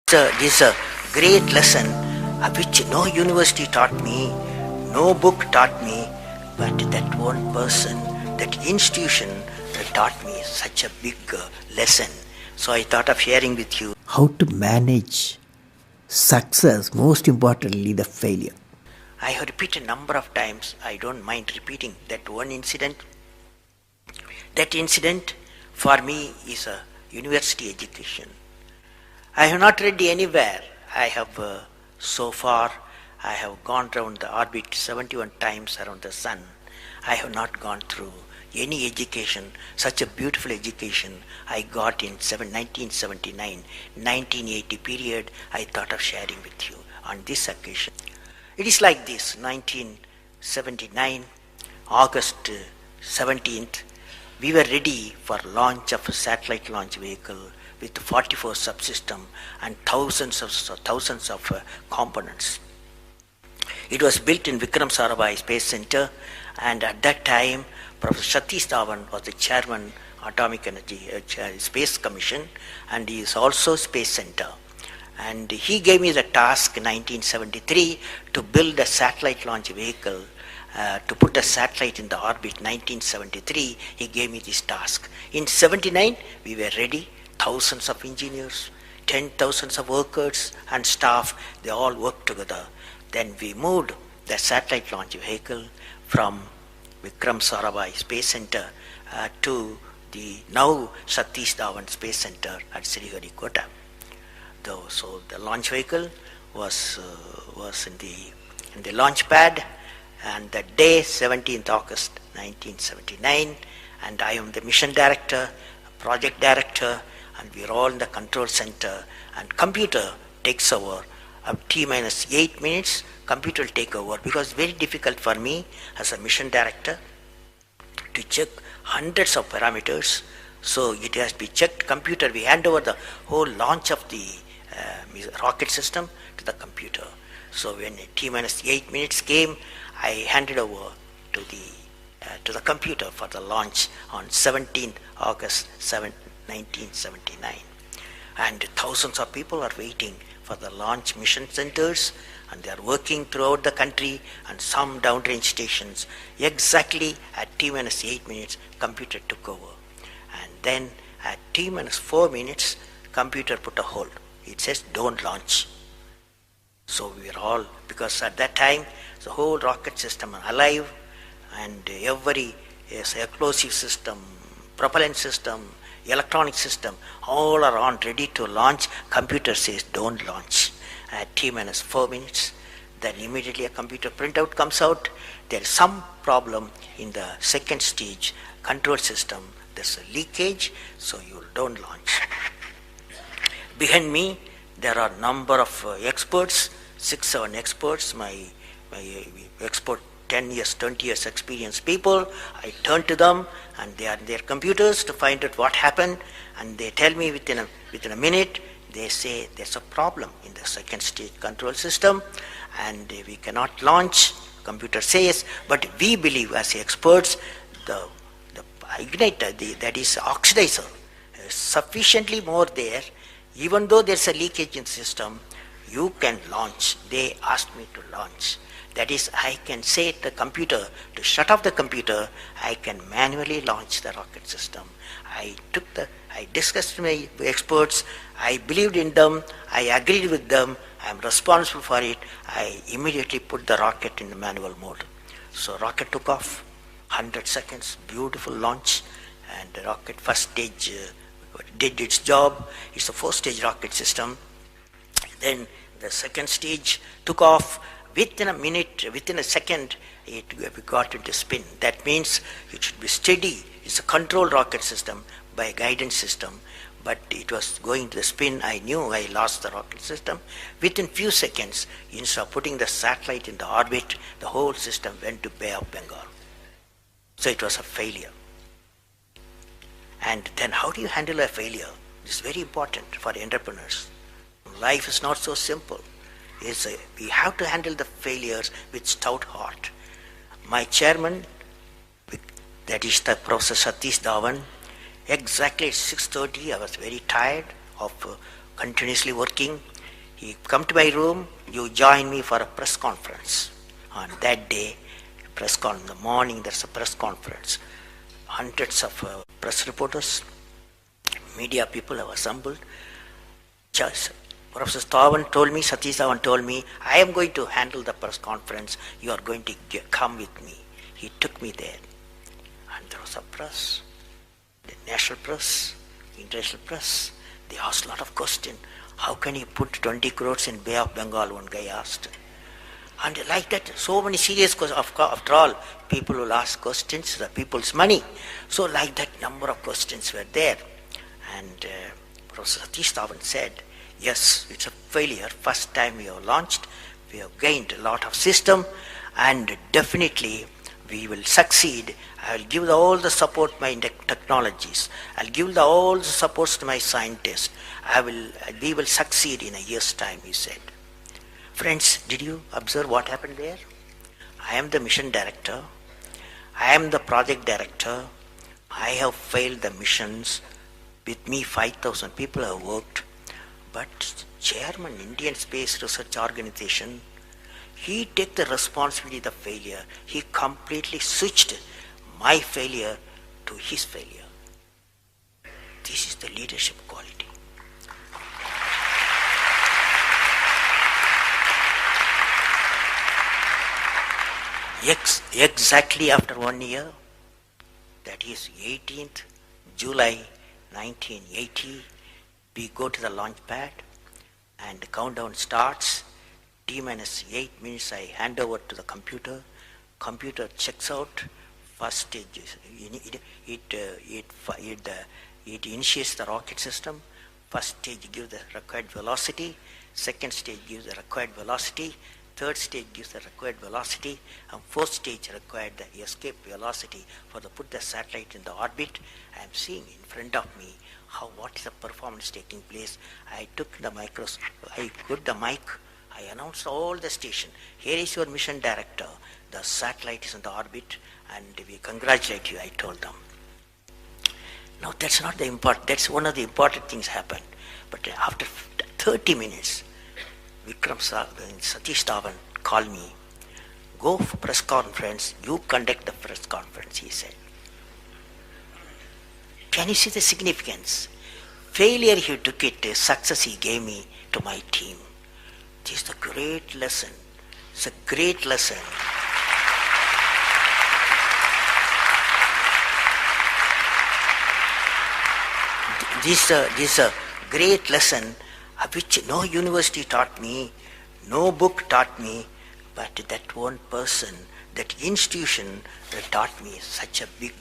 This is a great lesson which no university taught me, no book taught me, but that one person, that institution taught me such a big lesson. So I thought of sharing with you how to manage success, most importantly, the failure. I have repeated a number of times, I don't mind repeating that one incident. That incident for me is a university education. I have not read anywhere. I have so far, I have gone around the orbit 71 times around the sun. I have not gone through any education, such a beautiful education I got in 1979, 1980 period. I thought of sharing with you on this occasion. It is like this: 1979, August 17th, we were ready for launch of a satellite launch vehicle with 44 subsystem and thousands of components. It was built in Vikram Sarabhai Space Center, and at that time, Professor Satish Dhawan was the chairman, Atomic Energy Space Commission, and he is also Space Center. And he gave me the task in 1973 to build a satellite launch vehicle, to put a satellite in the orbit. 1973, he gave me this task. In 79, we were ready. Thousands of engineers, 10,000 of workers and staff, they all worked together. Then we moved the satellite launch vehicle from Vikram Sarabhai Space Center to the now Satish Dhawan Space Center at Sriharikota. So the launch vehicle was in the launch pad, and the day 17th August 1979, and I am the mission director, project director, and we are all in the control center, and computer takes over. T minus 8 minutes, computer will take over, because it's very difficult for me as a mission director to check hundreds of parameters. So it has to be checked. Computer, we hand over the whole launch of the rocket system to the computer. So when T minus 8 minutes came, I handed over to the computer for the launch on 17th August 1979. And thousands of people are waiting for the launch mission centers, and they are working throughout the country and some downrange stations. Exactly at T minus 8 minutes, computer took over. And then at T minus 4 minutes, computer put a hold. It says don't launch. So we were all, because at that time the whole rocket system is alive, and every explosive system, propellant system, electronic system, all are on ready to launch. Computer says don't launch. At T minus 4 minutes, then immediately a computer printout comes out. There is some problem in the second stage control system. There's a leakage, so you don't launch. Behind me, there are number of experts, 6-7 experts, my expert 10 years, 20 years experienced people. I turn to them, and they are in their computers to find out what happened, and they tell me within a minute. They say there's a problem in the second stage control system and we cannot launch. Computer says, but we believe as experts the igniter, that is oxidizer, is sufficiently more there. Even though there's a leakage in the system, you can launch. They asked me to launch. That is, I can say to the computer to shut off the computer. I can manually launch the rocket system. I discussed with my experts. I believed in them. I agreed with them. I am responsible for it. I immediately put the rocket in the manual mode. So rocket took off, 100 seconds, beautiful launch, and the rocket first stage did its job. It's a 4-stage rocket system. Then the second stage took off. Within a minute, within a second, we got into spin. That means it should be steady. It's a controlled rocket system by a guidance system, but it was going to the spin. I knew I lost the rocket system. Within few seconds, instead of putting the satellite in the orbit, the whole system went to Bay of Bengal. So it was a failure. And then how do you handle a failure? It's very important for entrepreneurs. Life is not so simple. We have to handle the failures with stout heart. My chairman, that is the Professor Satish Dhawan, exactly at 6:30, I was very tired of continuously working. He come to my room, you join me for a press conference. On that day, in the morning there's a press conference. Hundreds of press reporters, media people have assembled. Just Professor Satish Dhawan told me, I am going to handle the press conference. You are going to come with me. He took me there. And there was a press, the national press, international press. They asked a lot of questions. How can you put 20 crores in Bay of Bengal, one guy asked. And like that, so many serious questions. After all, people will ask questions, the people's money. So like that, number of questions were there. And Professor Satish Dhawan said, yes, it's a failure. First time we have launched, we have gained a lot of system, and definitely we will succeed. I will give all the support to my technologies. I'll give all the supports to my scientists. We will succeed in a year's time, he said. Friends, did you observe what happened there? I am the mission director. I am the project director. I have failed the missions. With me, 5,000 people have worked. But chairman, Indian Space Research Organization, he took the responsibility of the failure. He completely switched my failure to his failure. This is the leadership quality. Exactly after 1 year, that is 18th July 1980, we go to the launch pad and the countdown starts. T-minus 8 minutes I hand over to the computer. Computer checks out. First stage, it initiates the rocket system. First stage gives the required velocity. Second stage gives the required velocity. Third stage gives the required velocity, and fourth stage required the escape velocity for the put the satellite in the orbit. I am seeing in front of me what is the performance taking place. I took the I put the mic, I announced all the station. Here is your mission director. The satellite is in the orbit, and we congratulate you, I told them. Now that's not the important, that's one of the important things happened. But after 30 minutes, Satish Dhawan called me, go for press conference, you conduct the press conference, he said. Can you see the significance? Failure he took it, success he gave me to my team. This is a great lesson. It's a great lesson. This is a great lesson which no university taught me, no book taught me, but that one person, that institution that taught me such a big